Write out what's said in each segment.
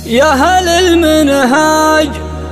يا هل المنهاج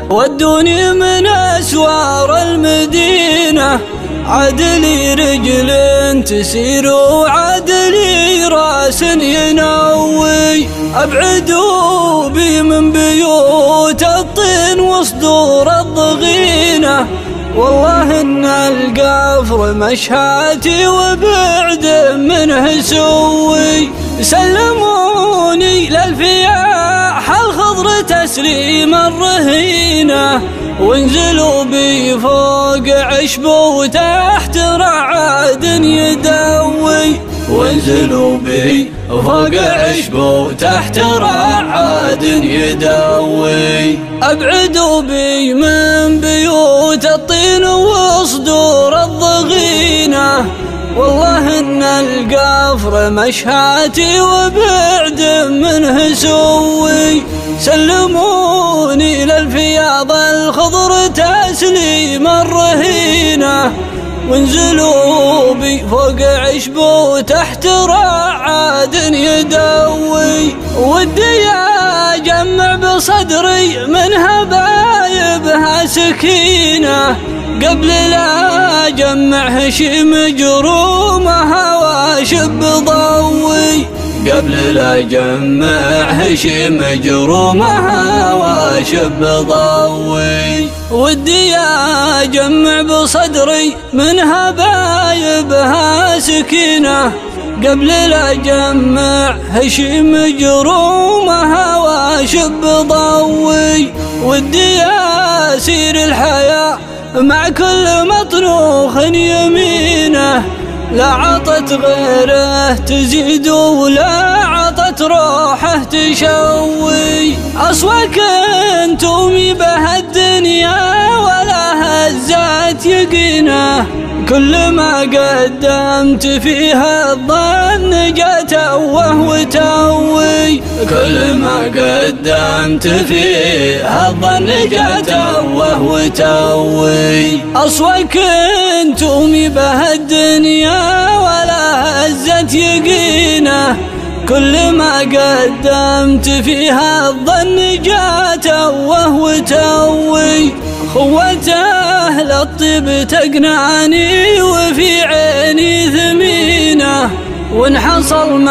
ودوني من أسوار المدينة، عدلي رجل تسير وعدلي راس ينوي، أبعدوا بي من بيوت الطين وصدور الضغينة، والله إن القفر مشهاتي وبعد منه سوي، سلموني للفياح الخضر تسليم الرهينة، وانزلوا بي فوق عشب وتحت رعاد يدوي، وانزلوا بي فوق عشب وتحت رعاد يدوي، أبعدوا بي من بيوت الطين وصدور الضغينة، والله إن القفر مشهاتي وبعد منه سوي، سلموني للفياض الخضر تسليم الرهينة، وانزلوا بي فوق عشب وتحت رعاد يدوي، ودي أجمع بصدري من هبايبها سكينة، قبل لا أجمع هشيم جرومها واشب ضوي، قبل لا أجمع هشيم جرومها واشب ضوي، ودي أجمع بصدري من هبايبها سكينة، قبل لا أجمع هشيم جرومها واشب ضوي، ودي أسير الحياة مع كل مطروخ يمينه، لا عطت غيره تزيد ولا عطت روحه تشوي، أصوك انتم به الدنيا ولا هزت يقينه، كل ما قدمت فيها الظن جات وهو توي، كل ما قدمت فيها الظن جات وهو توي، أصوك انتم به الدنيا ولا هزت يقينه، كل ما قدمت فيها الظن جات وهو توي، خوة أهل الطيب تقنعني وفي عيني ثمينة، وإن حصل